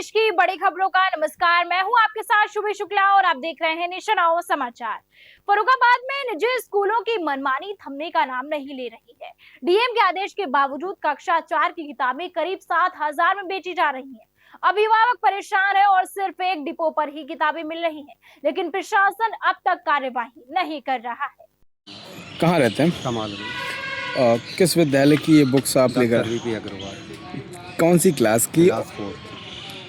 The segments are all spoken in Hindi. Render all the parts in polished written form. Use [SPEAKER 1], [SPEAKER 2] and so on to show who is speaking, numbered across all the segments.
[SPEAKER 1] देश की बड़ी खबरों का नमस्कार। मैं हूं आपके साथ शुभी शुक्ला और आप देख रहे हैं नेशन आओ समाचार। फर्रुखाबाद में निजी स्कूलों की मनमानी थमने का नाम नहीं ले रही है। डीएम के आदेश के बावजूद कक्षा 4 की किताबें करीब 7,000 में बेची जा रही हैं। अभिभावक परेशान है और सिर्फ एक डिपो पर ही किताबें मिल रही हैं, लेकिन प्रशासन अब तक कार्यवाही नहीं कर रहा है।
[SPEAKER 2] कहाँ रहते हैं?
[SPEAKER 3] कमाल
[SPEAKER 2] किस विद्यालय की ये बुक्स आप लेकर?
[SPEAKER 3] वीपी अग्रवाल,
[SPEAKER 2] कौन सी क्लास की?
[SPEAKER 3] क्लास 4।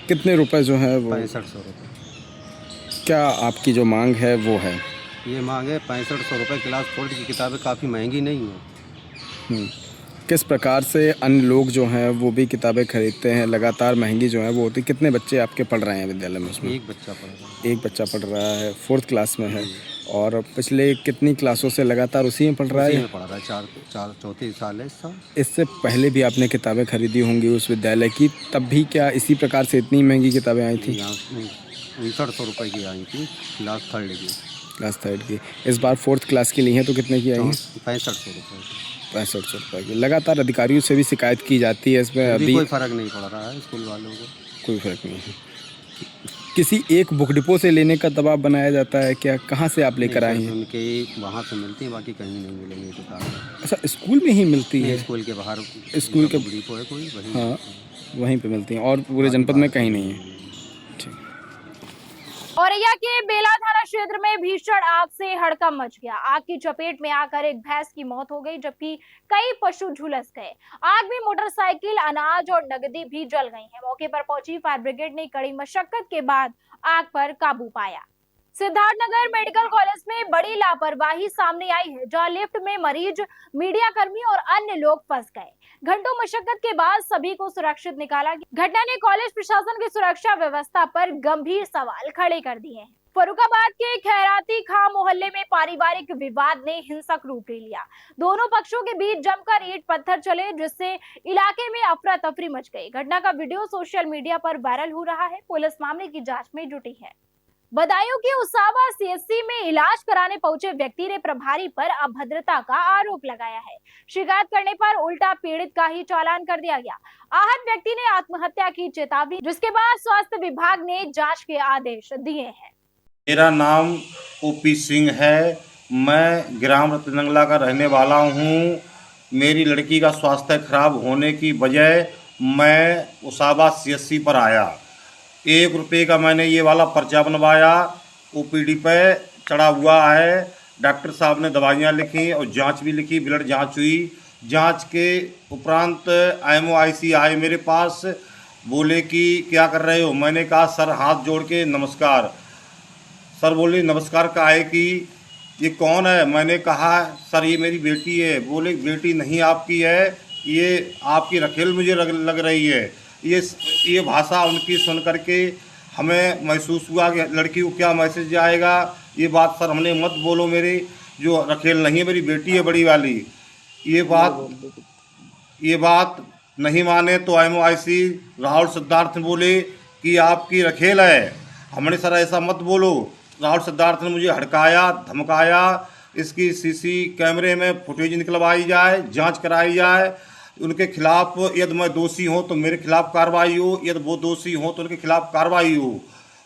[SPEAKER 2] कितने रुपए जो है वो?
[SPEAKER 3] 6500 रुपये।
[SPEAKER 2] क्या आपकी जो मांग है वो है?
[SPEAKER 3] ये मांगे 6500 रुपये। क्लास 4 की किताबें काफ़ी महंगी नहीं है।
[SPEAKER 2] किस प्रकार से अन्य लोग जो हैं वो भी किताबें खरीदते हैं, लगातार महंगी जो है वो होती? कितने बच्चे आपके पढ़ रहे हैं विद्यालय में? उसमें
[SPEAKER 3] एक बच्चा पढ़ रहा है।
[SPEAKER 2] एक बच्चा पढ़ रहा है, 4th क्लास में है। और पिछले कितनी क्लासों से लगातार उसी में पढ़ रहा है?
[SPEAKER 3] उसी में पढ़ रहा है। चौथी साल है इस साल।
[SPEAKER 2] इससे पहले भी आपने किताबें खरीदी होंगी उस विद्यालय की, तब भी क्या इसी प्रकार से इतनी महंगी किताबें आई थी?
[SPEAKER 3] 6900 रुपये की आई थी क्लास 3 की।
[SPEAKER 2] क्लास 3 की। इस बार 4th क्लास की ली हैं तो कितने की आई हैं?
[SPEAKER 3] 6500 रुपये।
[SPEAKER 2] 6500 रुपये की। लगातार अधिकारियों से भी शिकायत की जाती है, इसमें अभी
[SPEAKER 3] कोई फ़र्क नहीं पड़ रहा है स्कूल वालों को।
[SPEAKER 2] कोई फर्क नहीं है। किसी एक बुक डिपो से लेने का दबाव बनाया जाता है क्या? कहाँ से आप लेकर आए हैं?
[SPEAKER 3] उनके वहाँ से मिलती हैं, बाकी कहीं नहीं मिलेंगे किताबें।
[SPEAKER 2] अच्छा, स्कूल में ही मिलती है?
[SPEAKER 3] स्कूल के बाहर
[SPEAKER 2] स्कूल के
[SPEAKER 3] डिपो है कोई, वहीं।
[SPEAKER 2] हाँ, वहीं पे मिलती हैं और पूरे जनपद में कहीं नहीं है। ठीक।
[SPEAKER 1] औरैया के बेला थाना क्षेत्र में भीषण आग से हड़कंप मच गया। आग की चपेट में आकर एक भैंस की मौत हो गई, जबकि कई पशु झुलस गए। आग में मोटरसाइकिल, अनाज और नकदी भी जल गई है। मौके पर पहुंची फायर ब्रिगेड ने कड़ी मशक्कत के बाद आग पर काबू पाया। सिद्धार्थनगर मेडिकल कॉलेज में बड़ी लापरवाही सामने आई है, जहां लिफ्ट में मरीज, मीडिया कर्मी और अन्य लोग फंस गए। घंटों मशक्कत के बाद सभी को सुरक्षित निकाला गया। घटना ने कॉलेज प्रशासन की सुरक्षा व्यवस्था पर गंभीर सवाल खड़े कर दिए हैं। फर्रुखाबाद के खैराती खां मोहल्ले में पारिवारिक विवाद ने हिंसक रूप ले लिया। दोनों पक्षों के बीच जमकर ईंट पत्थर चले, जिससे इलाके में अफरा तफरी मच गई। घटना का वीडियो सोशल मीडिया पर वायरल हो रहा है। पुलिस मामले की जांच में जुटी है। बदायूं के उसावा सीएचसी में इलाज कराने पहुंचे व्यक्ति ने प्रभारी पर अभद्रता का आरोप लगाया है। शिकायत करने पर उल्टा पीड़ित का ही चालान कर दिया गया। आहत व्यक्ति ने आत्महत्या की चेतावनी, जिसके बाद स्वास्थ्य विभाग ने जांच के आदेश दिए हैं।
[SPEAKER 4] मेरा नाम ओपी सिंह है। मैं ग्राम रतनंगला का रहने वाला हूँ। मेरी लड़की का स्वास्थ्य खराब होने की वजह मैं उसावा सीएचसी पर आया। 1 रुपये का मैंने ये वाला पर्चा बनवाया। ओपीडी पे चढ़ा हुआ है। डॉक्टर साहब ने दवाइयाँ लिखी और जांच भी लिखी, ब्लड जांच हुई। जांच के उपरांत एमओआईसी आए मेरे पास, बोले कि क्या कर रहे हो? मैंने कहा सर हाथ जोड़ के नमस्कार। सर बोले नमस्कार का है कि ये कौन है? मैंने कहा सर ये मेरी बेटी है। बोले बेटी नहीं आपकी है, ये आपकी रखेल मुझे लग रही है। ये भाषा उनकी सुन करके हमें महसूस हुआ कि लड़की को क्या मैसेज जाएगा। ये बात सर हमने मत बोलो, मेरे जो रखेल नहीं है, मेरी बेटी है बड़ी वाली। ये बात नहीं माने तो एमओआईसी राहुल सिद्धार्थ ने बोले कि आपकी रखेल है। हमने सर ऐसा मत बोलो। राहुल सिद्धार्थ ने मुझे हड़काया, धमकाया। इसकी सीसी कैमरे में फुटेज निकलवाई जाए, जांच कराई जाए। उनके खिलाफ यदि मैं दोषी हूँ तो मेरे खिलाफ कार्रवाई हो, यदि वो दोषी हों तो उनके खिलाफ कार्रवाई हो।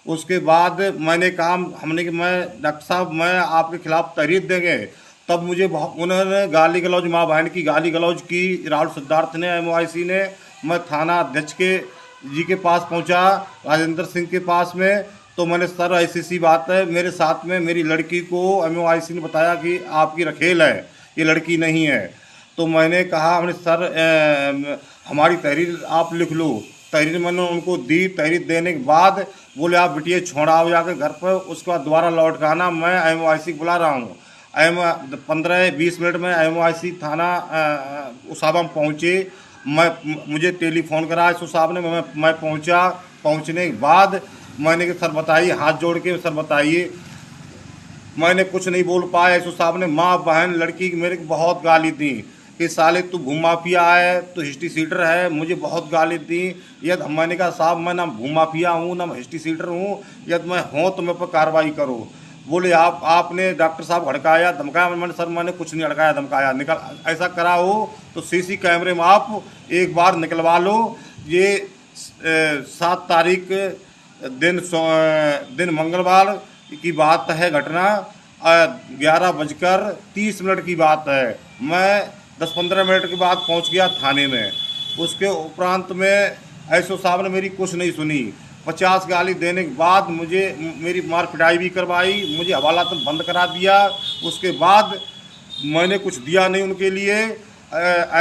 [SPEAKER 4] उसके बाद मैंने कहा हमने कि मैं डॉक्टर साहब मैं आपके खिलाफ तहरीर देंगे। तब मुझे उन्होंने गाली गलौज, माँ बहन की गाली गलौज की राहुल सिद्धार्थ ने, एमओआईसी ने। मैं थाना अध्यक्ष जी के पास पहुँचा, राजेंद्र सिंह के पास में। तो मैंने सर ऐसी सी बात है, मेरे साथ में मेरी लड़की को एमओआईसी ने बताया कि आपकी रखेल है, ये लड़की नहीं है। तो मैंने कहा हमने सर हमारी तहरीर आप लिख लो। तहरीर मैंने उनको दी। तहरीर देने के बाद बोले आप बिटिया छोड़ा जाकर घर पर, उसके बाद दोबारा लौट कर आना, मैं एमओआईसी बुला रहा हूँ। 15-20 मिनट में एमओआईसी थाना उसावा में पहुँचे। मुझे टेलीफोन करा एसओ साहब ने, मैं पहुँचा। पहुँचने के बाद मैंने कहा सर बताइए, हाथ जोड़ के सर बताइए। मैंने कुछ नहीं बोल पाया। एसओ साहब ने माँ बहन लड़की की मेरे को बहुत गाली दी कि साले तू भूमाफिया है, तू हिस्ट्री सीटर है। मुझे बहुत गाली दी। यदि मैंने कहा साहब मैं ना भूमाफिया हूँ ना हिस्ट्री सीटर हूँ, यदि मैं हूँ तो मेरे पर कार्रवाई करो। बोले आपने डॉक्टर साहब हड़काया, धमकाया। मैंने सर मैंने कुछ नहीं हड़काया धमकाया। ऐसा करा हो तो सीसी कैमरे में आप एक बार निकलवा लो। ये 7 तारीख दिन मंगलवार की बात है। घटना 11:30 की बात है। मैं 10-15 मिनट के बाद पहुंच गया थाने में। उसके उपरांत में एसओ साहब ने मेरी कुछ नहीं सुनी। 50 गाली देने के बाद मुझे मेरी मार पिटाई भी करवाई, मुझे हवाला तक बंद करा दिया। उसके बाद मैंने कुछ दिया नहीं उनके लिए।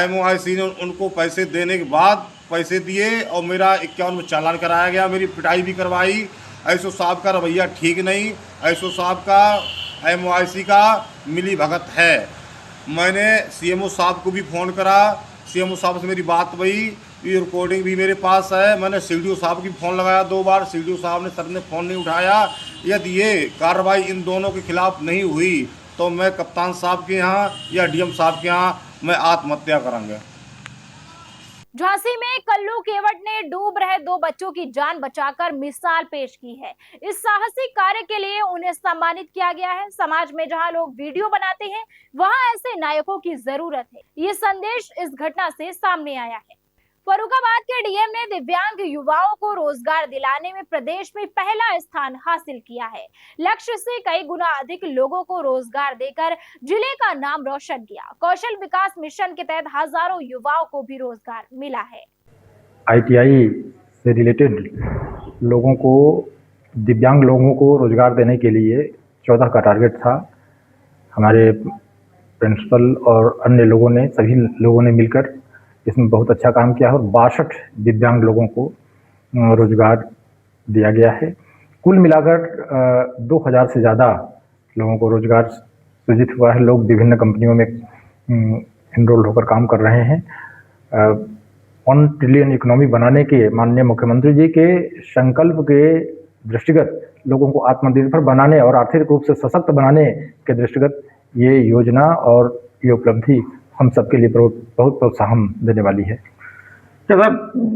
[SPEAKER 4] MOIC ने उनको पैसे देने के बाद पैसे दिए और मेरा 51 में चालान कराया गया, मेरी पिटाई भी करवाई। एसओ साहब का रवैया ठीक नहीं। एसओ साहब का MOIC का मिली भगत है। मैंने CMO साहब को भी फ़ोन करा, CMO साहब से मेरी बात हुई, ये रिकॉर्डिंग भी मेरे पास है। मैंने CDO साहब की फ़ोन लगाया 2 बार, CDO साहब ने सर ने फ़ोन नहीं उठाया। यदि ये कार्रवाई इन दोनों के खिलाफ नहीं हुई तो मैं कप्तान साहब के यहाँ या DM साहब के यहाँ मैं आत्महत्या करूँगा।
[SPEAKER 1] झांसी में कल्लू केवट ने डूब रहे 2 बच्चों की जान बचाकर मिसाल पेश की है। इस साहसिक कार्य के लिए उन्हें सम्मानित किया गया है। समाज में जहां लोग वीडियो बनाते हैं, वहां ऐसे नायकों की जरूरत है। ये संदेश इस घटना से सामने आया है। फर्रुखाबाद के DM ने दिव्यांग युवाओं को रोजगार दिलाने में प्रदेश में पहला स्थान हासिल किया है। लक्ष्य से कई गुना अधिक लोगों को रोजगार देकर जिले का नाम रोशन किया। कौशल विकास मिशन के तहत हजारों युवाओं को भी रोजगार मिला है।
[SPEAKER 5] ITI से रिलेटेड लोगों को, दिव्यांग लोगों को रोजगार देने के लिए 14 का टारगेट था। हमारे प्रिंसिपल और अन्य लोगों ने, सभी लोगों ने मिलकर इसमें बहुत अच्छा काम किया है और 62 दिव्यांग लोगों को रोजगार दिया गया है। कुल मिलाकर 2000 से ज़्यादा लोगों को रोजगार सृजित हुआ है। लोग विभिन्न कंपनियों में इनरोल होकर काम कर रहे हैं। 1 ट्रिलियन इकोनॉमी बनाने के माननीय मुख्यमंत्री जी के संकल्प के दृष्टिगत लोगों को आत्मनिर्भर बनाने और आर्थिक रूप से सशक्त बनाने के दृष्टिगत ये योजना और ये उपलब्धि हम सबके लिए बहुत प्रोत्साहन देने वाली है।
[SPEAKER 6] सर,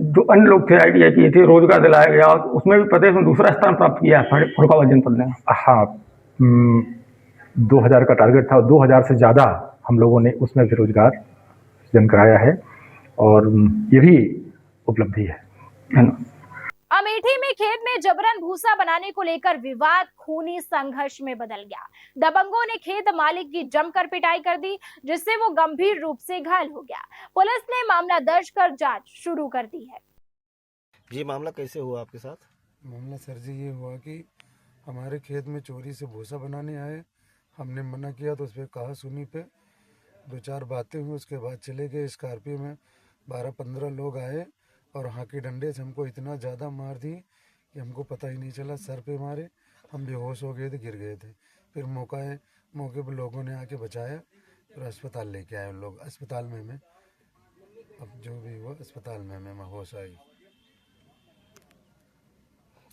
[SPEAKER 6] जो अन्य लोग थे ITI किए थे, रोजगार दिलाया गया, उसमें भी प्रदेश में दूसरा स्थान प्राप्त किया है फर्रुखाबाद जनपद ने।
[SPEAKER 5] हाँ, 2000 का टारगेट था और 2000 से ज़्यादा हम लोगों ने उसमें भी रोजगार सृजन कराया है और ये भी उपलब्धि है ना।
[SPEAKER 1] अमेठी में खेत में जबरन भूसा बनाने को लेकर विवाद खूनी संघर्ष में बदल गया। दबंगों ने खेत मालिक की जमकर पिटाई कर दी, जिससे वो गंभीर रूप से घायल हो गया। पुलिस ने मामला दर्ज कर जांच शुरू कर दी है।
[SPEAKER 7] ये मामला कैसे हुआ आपके साथ?
[SPEAKER 8] मामला सर जी ये हुआ कि हमारे खेत में चोरी से भूसा बनाने आए। हमने मना किया तो उस पर कहा सुनी पे 2-4 बातें हुई। उसके बाद चले गए। स्कॉर्पियो में 12-15 लोग आए और हाथी डंडे से हमको इतना ज़्यादा मार दी कि हमको पता ही नहीं चला। सर पे मारे, हम बेहोश हो गए थे, गिर गए थे। फिर मौके पर लोगों ने आके बचाया, फिर अस्पताल लेके आए उन लोग। अस्पताल में हमें, अब जो भी हुआ अस्पताल में हमें होश आई।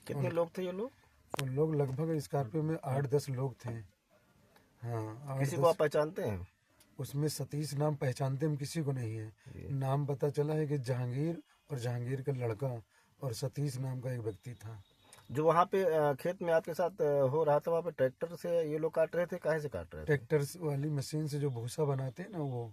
[SPEAKER 7] कितने लोग थे ये लोग?
[SPEAKER 8] उन लोग लगभग स्कॉर्पियो में 8-10 लोग थे। हाँ,
[SPEAKER 7] किसी को आप पहचानते हैं?
[SPEAKER 8] उसमें सतीश नाम पहचानते हम किसी को नहीं है। नाम पता चला है कि जहांगीर और जहांगीर का लड़का और सतीश नाम का एक व्यक्ति था।
[SPEAKER 7] जो वहाँ पे खेत में आपके साथ हो रहा था, वहाँ पे ट्रैक्टर से ये लोग काट रहे थे? काहे से काट रहे थे?
[SPEAKER 8] ट्रैक्टर वाली मशीन से जो भूसा बनाते हैं ना वो।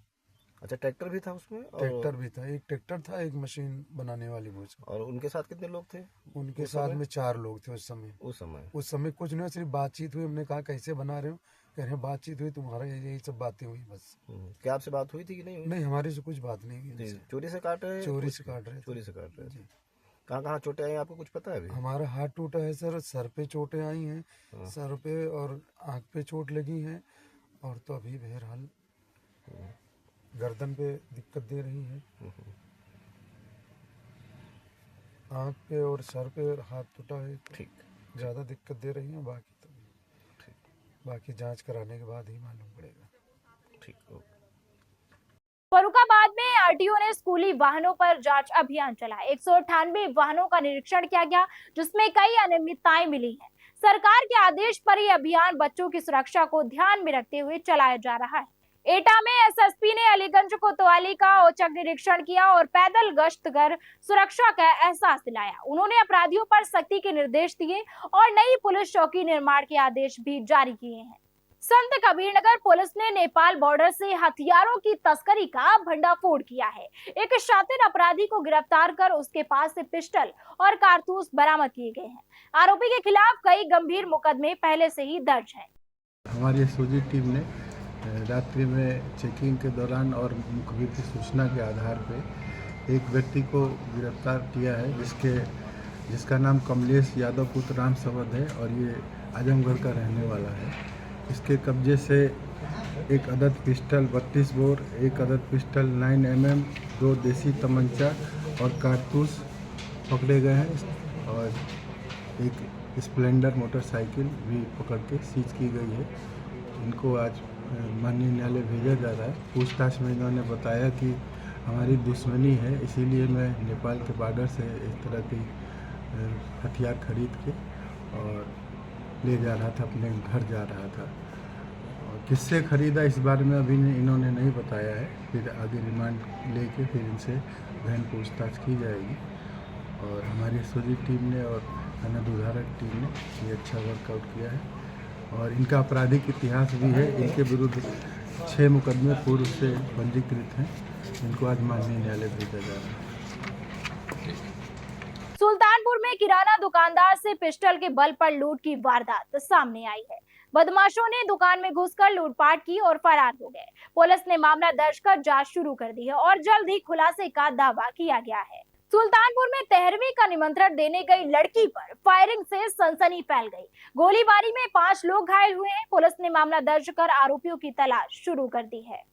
[SPEAKER 7] अच्छा, ट्रैक्टर भी था उसमें?
[SPEAKER 8] ट्रैक्टर भी था, एक ट्रैक्टर था, एक मशीन बनाने वाली भूसा।
[SPEAKER 7] और उनके साथ कितने लोग थे?
[SPEAKER 8] उनके साथ में 4 लोग थे उस समय। उस समय कुछ नहीं, सिर्फ बातचीत हुई। हमने कहा कैसे बना रहे हो? कह रहे बातचीत हुई, तुम्हारा यही सब बातें हुई बस।
[SPEAKER 7] क्या आपसे बात हुई थी कि नहीं हुई?
[SPEAKER 8] नहीं, हमारे से कुछ बात नहीं हुई।
[SPEAKER 7] चोरी से काट रहे?
[SPEAKER 8] चोरी से काट रहे।
[SPEAKER 7] चोरी से काट रहे थे। कहाँ चोटें आई आपको कुछ पता है अभी?
[SPEAKER 8] हमारा हाथ टूटा है सर पे चोटें आई हैं, सर पे और आँख पे चोट लगी है। और तो अभी बहरहाल गर्दन पे दिक्कत दे रही है। आँख पे और सर पे हाथ टूटा है,
[SPEAKER 7] ठीक,
[SPEAKER 8] ज़्यादा दिक्कत दे रही है। बाकी जांच कराने के बाद ही मालूम पड़ेगा।
[SPEAKER 7] ठीक।
[SPEAKER 1] फर्रुखाबाद में RTO ने स्कूली वाहनों पर जांच अभियान चलाया। 198 वाहनों का निरीक्षण किया गया, जिसमें कई अनियमितताएं मिली हैं। सरकार के आदेश पर यह अभियान बच्चों की सुरक्षा को ध्यान में रखते हुए चलाया जा रहा है। एटा में SSP ने अलीगंज कोतवाली का औचक निरीक्षण किया और पैदल गश्त कर सुरक्षा का एहसास दिलाया। उन्होंने अपराधियों पर सख्ती के निर्देश दिए और नई पुलिस चौकी निर्माण के आदेश भी जारी किए हैं। संत कबीरनगर पुलिस ने नेपाल बॉर्डर से हथियारों की तस्करी का भंडाफोड़ किया है। एक शातिर अपराधी को गिरफ्तार कर उसके पास से पिस्टल और कारतूस बरामद किए गए हैं। आरोपी के खिलाफ कई गंभीर मुकदमे पहले से ही दर्ज हैं।
[SPEAKER 8] हमारी एसओजी टीम ने रात्रि में चेकिंग के दौरान और मुखबिर की सूचना के आधार पर एक व्यक्ति को गिरफ्तार किया है, जिसका नाम कमलेश यादव पुत्र राम संवद है और ये आजमगढ़ का रहने वाला है। इसके कब्जे से एक अदद पिस्टल 32 बोर, एक अदद पिस्टल 9mm, 2 देसी तमंचा और कारतूस पकड़े गए हैं और एक स्प्लेंडर मोटरसाइकिल भी पकड़ के सीज की गई है। इनको आज माननीय न्यायालय भेजा जा रहा है। पूछताछ में इन्होंने बताया कि हमारी दुश्मनी है, इसीलिए मैं नेपाल के बॉर्डर से इस तरह की हथियार खरीद के और ले जा रहा था, अपने घर जा रहा था। और किससे ख़रीदा इस बारे में अभी इन्होंने नहीं बताया है। फिर आगे रिमांड लेके फिर इनसे गहन पूछताछ की जाएगी। और हमारी एसओजी टीम ने और थाना दुधारक टीम ने ये अच्छा वर्कआउट किया है और इनका आपराधिक इतिहास भी है। इनके विरुद्ध 6 मुकदमे पूर्व से पंजीकृत हैं। इनको आज माननीय न्यायालय भेजा जा रहा है।
[SPEAKER 1] सुल्तानपुर में किराना दुकानदार से पिस्टल के बल पर लूट की वारदात सामने आई है। बदमाशों ने दुकान में घुसकर लूटपाट की और फरार हो गए। पुलिस ने मामला दर्ज कर जांच शुरू कर दी है और जल्द ही खुलासे का दावा किया गया है। सुल्तानपुर में 13वीं का निमंत्रण देने गई लड़की पर फायरिंग से सनसनी फैल गई। गोलीबारी में 5 लोग घायल हुए हैं। पुलिस ने मामला दर्ज कर आरोपियों की तलाश शुरू कर दी है।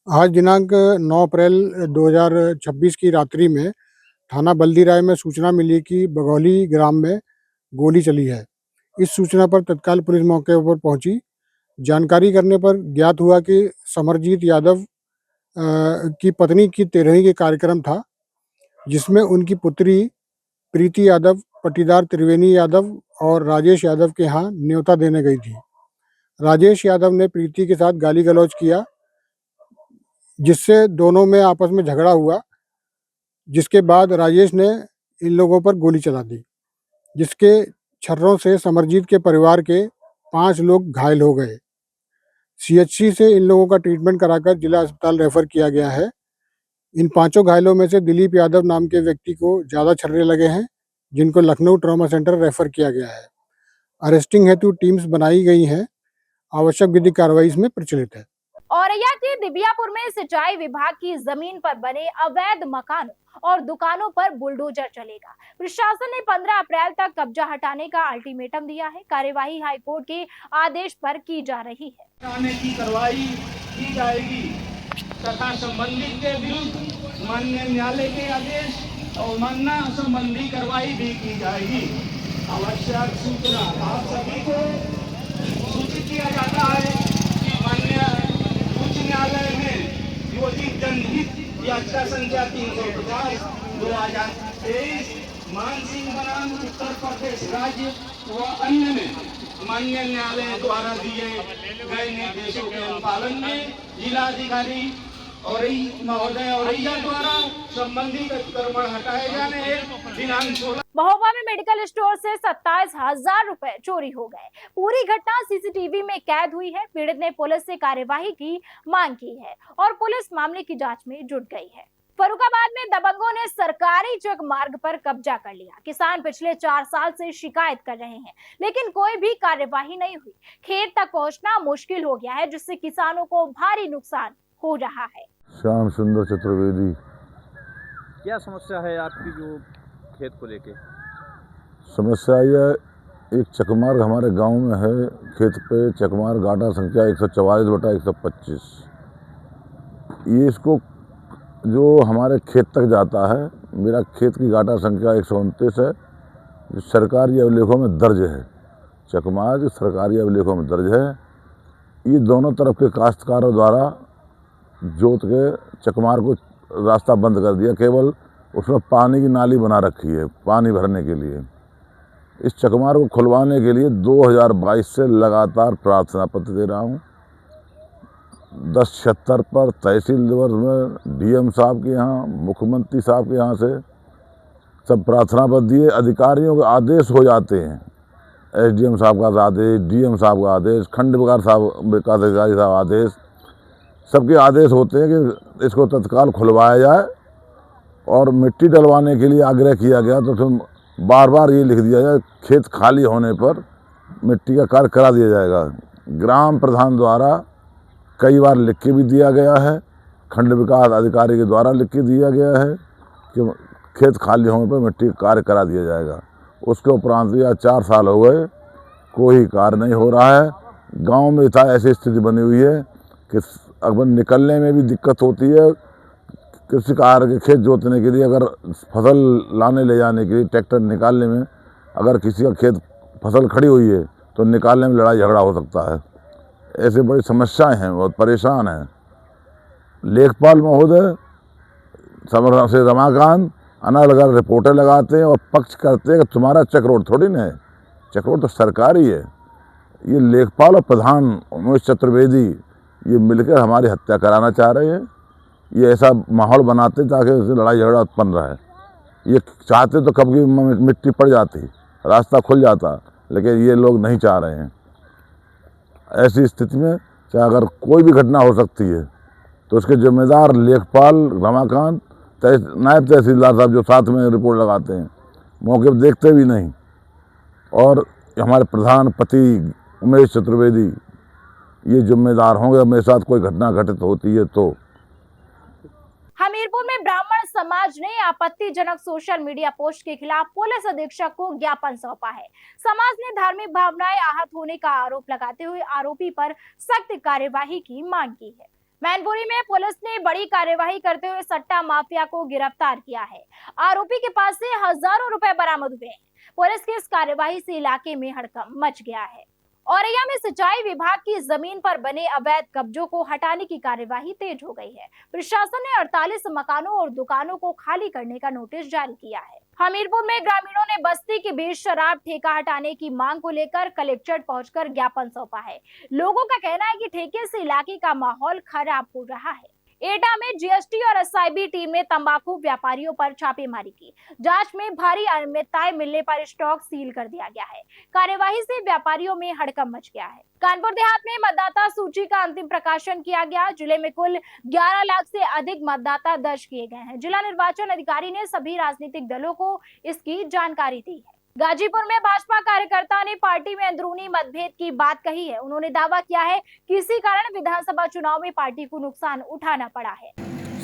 [SPEAKER 9] आज दिनांक 9 अप्रैल 2026 की रात्रि में थाना बल्दीराय में सूचना मिली कि बघौली ग्राम में गोली चली है। इस सूचना पर तत्काल पुलिस मौके पर पहुंची। जानकारी करने पर ज्ञात हुआ कि समरजीत यादव की पत्नी की 13वीं के कार्यक्रम था, जिसमें उनकी पुत्री प्रीति यादव पटीदार त्रिवेणी यादव और राजेश यादव के यहाँ न्योता देने गई थी। राजेश यादव ने प्रीति के साथ गाली गलौज किया, जिससे दोनों में आपस में झगड़ा हुआ, जिसके बाद राजेश ने इन लोगों पर गोली चला दी, जिसके छर्रों से समरजीत के परिवार के 5 लोग घायल हो गए। सीएचसी से इन लोगों का ट्रीटमेंट कराकर जिला अस्पताल रेफर किया गया है। इन 5 घायलों में से दिलीप यादव नाम के व्यक्ति को ज़्यादा छर्रे लगे हैं, जिनको लखनऊ ट्रॉमा सेंटर रेफर किया गया है। अरेस्टिंग हेतु टीम्स बनाई गई हैं। आवश्यक विधिक कार्रवाई इसमें प्रचलित है।
[SPEAKER 1] औरैया के दिबियापुर में सिंचाई विभाग की जमीन पर बने अवैध मकानों और दुकानों पर बुलडोजर चलेगा। प्रशासन ने 15 अप्रैल तक कब्जा हटाने का अल्टीमेटम दिया है। कार्यवाही हाईकोर्ट के आदेश पर की जा रही है।
[SPEAKER 10] की कार्रवाई की जाएगी तथा संबंधित के विरुद्ध माननीय न्यायालय के आदेश और मानना संबंधी कार्रवाई भी की जाएगी। आवश्यक सूचना आप सभी को सूचित किया जाता है कि माननीय उच्च न्यायालय में योजित जनहित याचिका संख्या 350/2023 मानसिंह बनाम उत्तर प्रदेश राज्य व अन्य में माननीय न्यायालय द्वारा दिए गए निर्देशों के अनुपालन में जिलाधिकारी और महोदय औरैया द्वारा संबंधित अतिक्रमण हटाए जाने हेतु दिनांक 16
[SPEAKER 1] महोबा में मेडिकल स्टोर से 27,000 रुपए चोरी हो गए। पूरी घटना सीसीटीवी में कैद हुई है। पीड़ित ने पुलिस से कार्यवाही की मांग की है और पुलिस मामले की जांच में जुट गई है। फर्रुखाबाद में दबंगों ने सरकारी चक मार्ग पर कब्जा कर लिया। किसान पिछले 4 साल से शिकायत कर रहे हैं, लेकिन कोई भी कार्यवाही नहीं हुई। खेत तक पहुंचना मुश्किल हो गया है, जिससे किसानों को भारी नुकसान हो रहा है।
[SPEAKER 11] श्याम सुंदर चतुर्वेदी।
[SPEAKER 12] क्या समस्या है आपकी जो खेत को लेके?
[SPEAKER 11] समस्या यह एक चकमार्ग हमारे गांव में है। खेत पे चकमार्ग गाटा संख्या 144/125। ये इसको जो हमारे खेत तक जाता है, मेरा खेत की गाटा संख्या 129 है, जो सरकारी अभिलेखों में दर्ज है। चकमार्ग सरकारी अभिलेखों में दर्ज है। ये दोनों तरफ के काश्तकारों द्वारा जोत के चकमार्ग को रास्ता बंद कर दिया। केवल उसमें पानी की नाली बना रखी है पानी भरने के लिए। इस चकमार्ग को खुलवाने के लिए 2022 से लगातार प्रार्थना पत्र दे रहा हूँ। 1076 पर तहसील दिवस में डीएम साहब के यहाँ, मुख्यमंत्री साहब के यहाँ से सब प्रार्थना पत्र दिए। अधिकारियों के आदेश हो जाते हैं एसडीएम साहब का आदेश, डीएम साहब का आदेश, खंड विकास अधिकारी साहब आदेश, सबके आदेश होते हैं कि इसको तत्काल खुलवाया जाए। और मिट्टी डलवाने के लिए आग्रह किया गया तो फिर बार बार ये लिख दिया जाए खेत खाली होने पर मिट्टी का कार्य करा दिया जाएगा। ग्राम प्रधान द्वारा कई बार लिख के भी दिया गया है, खंड विकास अधिकारी के द्वारा लिख के दिया गया है कि खेत खाली होने पर मिट्टी का कार्य करा दिया जाएगा। उसके उपरांत भी आज 4 साल हो गए, कोई कार्य नहीं हो रहा है। गांव में ऐसी स्थिति बनी हुई है कि अगर निकलने में भी दिक्कत होती है। किसी कार के खेत जोतने के लिए, अगर फसल लाने ले जाने के लिए ट्रैक्टर निकालने में, अगर किसी का खेत फसल खड़ी हुई है तो निकालने में लड़ाई झगड़ा हो सकता है। ऐसे बड़ी समस्याएं हैं, बहुत परेशान हैं। लेखपाल महोदय से रमाकांत अलग अलग रिपोर्टें लगाते हैं और पक्ष करते हैं कि तुम्हारा चक्रोड थोड़ी ना है, चक्रोड तो सरकारी है। ये लेखपाल और प्रधान उमेश चतुर्वेदी ये मिलकर हमारी हत्या कराना चाह रहे हैं। ये ऐसा माहौल बनाते ताकि लड़ाई झगड़ा उत्पन्न रहे। ये चाहते तो कब की मिट्टी पड़ जाती, रास्ता खुल जाता, लेकिन ये लोग नहीं चाह रहे हैं। ऐसी स्थिति में चाहे अगर कोई भी घटना हो सकती है तो उसके जिम्मेदार लेखपाल रमाकांत, नायब तहसीलदार साहब जो साथ में रिपोर्ट लगाते हैं, मौके पर देखते भी नहीं, और हमारे प्रधान पति उमेश चतुर्वेदी ये जिम्मेदार होंगे। मेरे साथ कोई घटना घटित होती है तो।
[SPEAKER 1] हमीरपुर में ब्राह्मण समाज ने आपत्तिजनक सोशल मीडिया पोस्ट के खिलाफ पुलिस अधीक्षक को ज्ञापन सौंपा है। समाज ने धार्मिक भावनाएं आहत होने का आरोप लगाते हुए आरोपी पर सख्त कार्यवाही की मांग की है। मैनपुरी में पुलिस ने बड़ी कार्यवाही करते हुए सट्टा माफिया को गिरफ्तार किया है। आरोपी के पास से हजारों रुपए बरामद हुए हैं। पुलिस की इस कार्यवाही से इलाके में हड़कंप मच गया है। औरैया में सिंचाई विभाग की जमीन पर बने अवैध कब्जों को हटाने की कार्यवाही तेज हो गई है। प्रशासन ने 48 मकानों और दुकानों को खाली करने का नोटिस जारी किया है। हमीरपुर में ग्रामीणों ने बस्ती के बीच शराब ठेका हटाने की मांग को लेकर कलेक्ट्रेट पहुंचकर ज्ञापन सौंपा है। लोगों का कहना है कि ठेके से इलाके का माहौल खराब हो रहा है। एटा में जीएसटी और एसआईबी टीम ने तंबाकू व्यापारियों पर छापेमारी की। जांच में भारी अनियमितताएं मिलने पर स्टॉक सील कर दिया गया है। कार्यवाही से व्यापारियों में हड़कंप मच गया है। कानपुर देहात में मतदाता सूची का अंतिम प्रकाशन किया गया। जिले में कुल 11 लाख से अधिक मतदाता दर्ज किए गए हैं। जिला निर्वाचन अधिकारी ने सभी राजनीतिक दलों को इसकी जानकारी दी है। गाजीपुर में भाजपा कार्यकर्ता ने पार्टी में अंदरूनी मतभेद की बात कही है। उन्होंने दावा किया है कि इसी कारण विधानसभा चुनाव में पार्टी को नुकसान उठाना पड़ा है।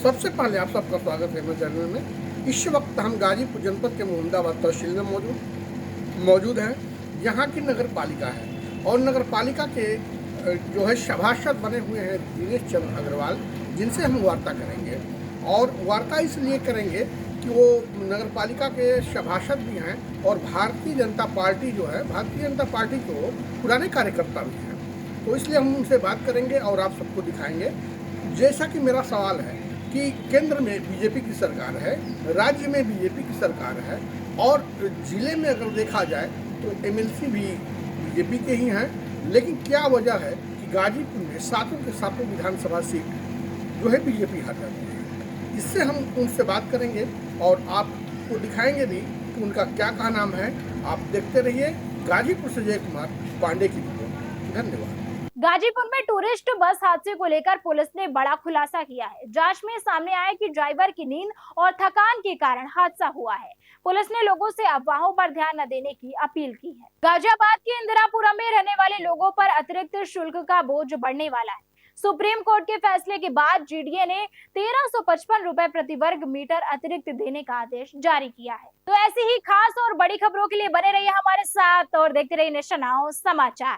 [SPEAKER 9] सबसे पहले आप सबका स्वागत है चैनल में। इस वक्त हम गाजीपुर जनपद के मोहम्मदाबाद तहसील में मौजूद हैं। यहाँ की नगर पालिका है और नगर पालिका के जो है सभासद बने हुए हैं दिनेश चंद्र अग्रवाल, जिनसे हम वार्ता करेंगे। और वार्ता इसलिए करेंगे कि वो नगर पालिका के सभासद भी हैं और भारतीय जनता पार्टी जो है, भारतीय जनता पार्टी को पुराने कार्यकर्ता भी हैं। तो इसलिए हम उनसे बात करेंगे और आप सबको दिखाएंगे। जैसा कि मेरा सवाल है कि केंद्र में बीजेपी की सरकार है, राज्य में बीजेपी की सरकार है और जिले में अगर देखा जाए तो एमएलसी भी बीजेपी के ही हैं, लेकिन क्या वजह है कि गाजीपुर में 7 के 7 विधानसभा सीट जो है बीजेपी हार जाती है। इससे हम उनसे बात करेंगे और आपको दिखाएंगे भी कि उनका क्या नाम है। आप देखते रहिए। गाजीपुर से जय कुमार पांडे की रिपोर्ट। धन्यवाद।
[SPEAKER 1] गाजीपुर में टूरिस्ट बस हादसे को लेकर पुलिस ने बड़ा खुलासा किया है। जांच में सामने आया कि ड्राइवर की नींद और थकान के कारण हादसा हुआ है। पुलिस ने लोगों से अफवाहों पर ध्यान न देने की अपील की है। गाजियाबाद के इंदिरापुरम में रहने वाले लोगों पर अतिरिक्त शुल्क का बोझ बढ़ने वाला है। सुप्रीम कोर्ट के फैसले के बाद जीडीए ने 1355 रुपए प्रति वर्ग मीटर अतिरिक्त देने का आदेश जारी किया है। तो ऐसी ही खास और बड़ी खबरों के लिए बने रहिए हमारे साथ और देखते रहिए नेशन नाउ समाचार।